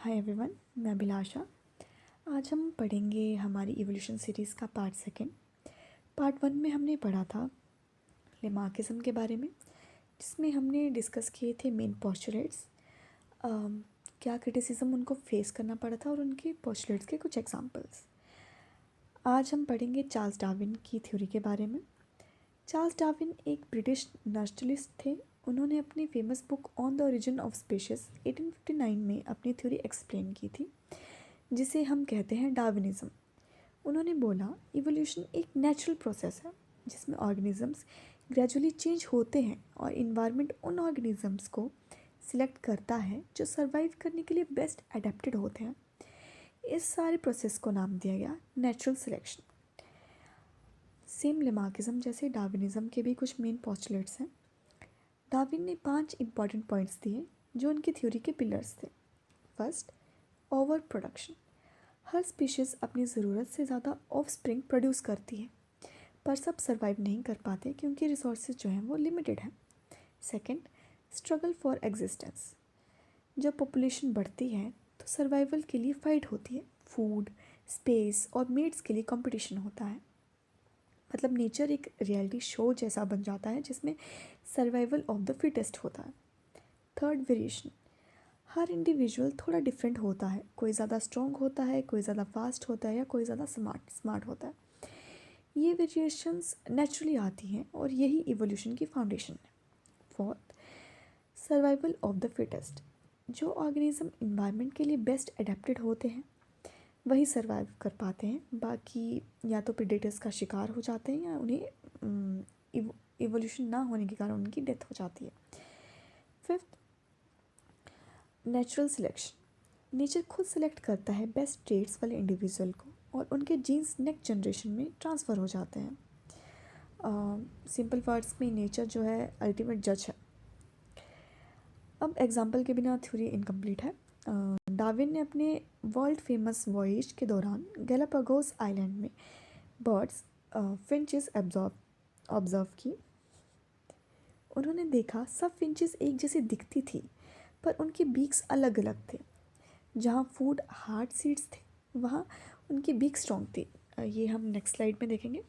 Hi everyone, मैं अभिलाषा। आज हम पढ़ेंगे हमारी इवोल्यूशन सीरीज़ का पार्ट सेकंड। पार्ट वन में हमने पढ़ा था लेमार्किज्म के बारे में, जिसमें हमने डिस्कस किए थे मेन पोस्टुलेट्स, क्या क्रिटिसिज्म उनको फेस करना पड़ा था और उनके पोस्टुलेट्स के कुछ एग्जांपल्स। आज हम पढ़ेंगे चार्ल्स डार्विन की थ्योरी के बारे में। चार्ल्स डार्विन एक ब्रिटिश नेचुरलिस्ट थे। उन्होंने अपनी famous book on the origin of species 1859 में अपनी थ्योरी एक्सप्लेन की थी, जिसे हम कहते हैं डार्विनिज्म। उन्होंने बोला इवोल्यूशन एक नेचुरल प्रोसेस है जिसमें ऑर्गेनिजम्स ग्रेजुअली चेंज होते हैं और इन्वायरमेंट उन ऑर्गेनिजम्स को सिलेक्ट करता है जो सर्वाइव करने के लिए बेस्ट अडेप्टेड होते हैं। इस सारे प्रोसेस को नाम दिया गया नेचुरल सिलेक्शन। सेम लेमार्किज्म जैसे डार्विनिज्म के भी कुछ मेन पोस्टुलेट्स हैं। डार्विन ने 5 इंपॉर्टेंट पॉइंट्स दिए जो उनकी थ्योरी के पिलर्स थे। First, over production. हर स्पीशीज़ अपनी ज़रूरत से ज़्यादा ऑफस्प्रिंग प्रोड्यूस करती है, पर सब सर्वाइव नहीं कर पाते क्योंकि रिसोर्सेज जो हैं वो लिमिटेड हैं। Second, struggle for existence. जब पॉपुलेशन बढ़ती है तो सर्वाइवल के लिए फाइट होती है। फूड, स्पेस और मेट्स के लिए कंपटीशन होता है। मतलब नेचर एक रियलिटी शो जैसा बन जाता है जिसमें सर्वाइवल ऑफ द फिटेस्ट होता है। Third, variation. हर इंडिविजुअल थोड़ा डिफरेंट होता है। कोई ज़्यादा स्ट्रॉन्ग होता है, कोई ज़्यादा फास्ट होता है या कोई ज़्यादा स्मार्ट होता है। ये वेरिएशंस नेचुरली आती हैं और यही इवोल्यूशन की फाउंडेशन है। Fourth, survival of the fittest. जो ऑर्गेनिज्म इन्वायरमेंट के लिए बेस्ट अडेप्टेड होते हैं वही सर्वाइव कर पाते हैं, बाकी या तो प्रेडेटर्स का शिकार हो जाते हैं या उन्हें इवोल्यूशन ना होने के कारण उनकी डेथ हो जाती है। Fifth, natural selection. नेचर खुद सेलेक्ट करता है बेस्ट ट्रेड्स वाले इंडिविजुअल को और उनके जीन्स नेक्स्ट जनरेशन में ट्रांसफ़र हो जाते हैं। सिंपल वर्ड्स में नेचर जो है अल्टीमेट जज है। अब एग्जाम्पल के बिना थ्योरी इनकम्प्लीट है। डार्विन ने अपने वर्ल्ड फेमस वॉयेज के दौरान गैलापागोस आइलैंड में बर्ड्स, फिंचेस ऑब्जर्व की। उन्होंने देखा सब फिंचेस एक जैसी दिखती थी, पर उनके बीक्स अलग अलग थे। जहाँ फूड हार्ड सीड्स थे वहाँ उनकी बीक स्ट्रॉन्ग थी। ये हम नेक्स्ट स्लाइड में देखेंगे।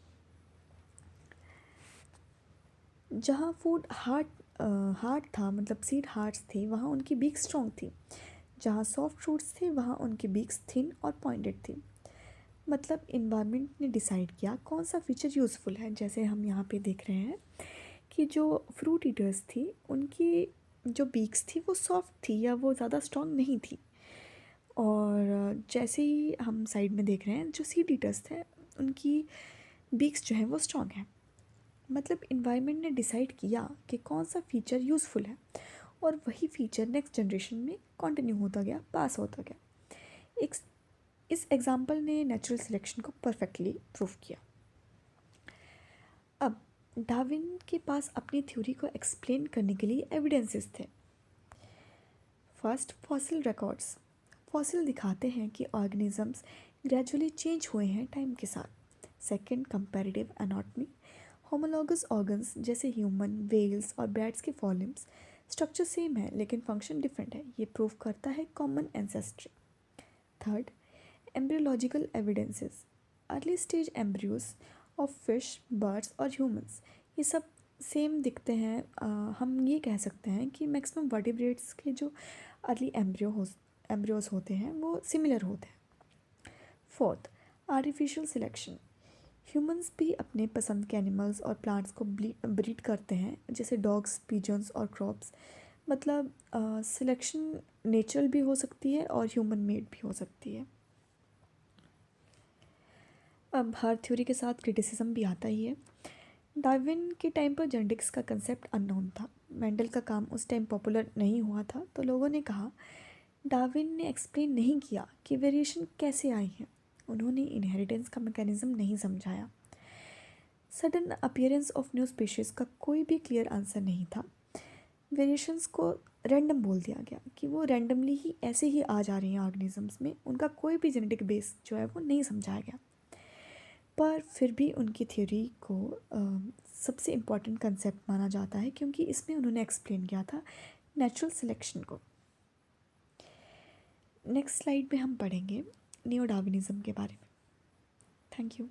जहाँ फूड हार्ड था, मतलब सीड हार्ड्स थे, वहाँ उनकी बीक स्ट्रॉन्ग थी। जहाँ सॉफ्ट फ्रूट्स थे वहाँ उनकी बीक्स थिन और पॉइंटेड थी। मतलब इन्वायरमेंट ने डिसाइड किया कौन सा फीचर यूज़फुल है। जैसे हम यहाँ पे देख रहे हैं कि जो फ्रूट ईटर्स थी उनकी जो बीक्स थी वो सॉफ्ट थी या वो ज़्यादा स्ट्रॉन्ग नहीं थी। और जैसे ही हम साइड में देख रहे हैं जो सीड ईटर्स थे उनकी बीक्स जो हैं वो स्ट्रॉन्ग हैं। मतलब इन्वायरमेंट ने डिसाइड किया कि कौन सा फीचर यूज़फुल है और वही फीचर नेक्स्ट जनरेशन में कंटिन्यू होता गया, पास होता गया। एक इस एग्जाम्पल ने नेचुरल सिलेक्शन को परफेक्टली प्रूव किया। अब डार्विन के पास अपनी थ्योरी को एक्सप्लेन करने के लिए एविडेंसेस थे। First, fossil records. फॉसिल दिखाते हैं कि ऑर्गेनिजम्स ग्रेजुअली चेंज हुए हैं टाइम के साथ। Second, comparative anatomy. Homologous organs जैसे ह्यूमन, वेल्स और बैट्स के फॉलिम्स स्ट्रक्चर सेम है लेकिन फंक्शन डिफरेंट है। ये प्रूव करता है common ancestry. Third, embryological evidences. Early stage embryos of fish, birds और ह्यूमंस ये सब सेम दिखते हैं। हम ये कह सकते हैं कि मैक्सिमम वर्टिब्रेट्स के जो अर्ली एम्ब्रियोज होते हैं वो सिमिलर होते हैं। Fourth, artificial selection. ह्यूमंस भी अपने पसंद के एनिमल्स और प्लांट्स को ब्रीड करते हैं, जैसे डॉग्स, पिजन्स और क्रॉप्स। मतलब सिलेक्शन नेचुरल भी हो सकती है और ह्यूमन मेड भी हो सकती है। अब हर थ्योरी के साथ क्रिटिसिज्म भी आता ही है। डार्विन के टाइम पर जेनेटिक्स का कंसेप्ट अननोन था। मेंडल का काम उस टाइम पॉपुलर नहीं हुआ था, तो लोगों ने कहा डार्विन ने एक्सप्लेन नहीं किया कि वेरिएशन कैसे आई है। उन्होंने इनहेरिटेंस का मैकेनिज्म नहीं समझाया। Sudden appearance of new species का कोई भी क्लियर आंसर नहीं था। वेरिएशंस को रैंडम बोल दिया गया कि वो रैंडमली ही ऐसे ही आ जा रही हैं ऑर्गेनिजम्स में, उनका कोई भी जेनेटिक बेस जो है वो नहीं समझाया गया। पर फिर भी उनकी थ्योरी को सबसे इम्पॉर्टेंट कंसेप्ट माना जाता है क्योंकि इसमें उन्होंने एक्सप्लेन किया था नेचुरल सिलेक्शन को। नेक्स्ट स्लाइड पे हम पढ़ेंगे नियो डार्विनिज़्म के बारे में। Thank you.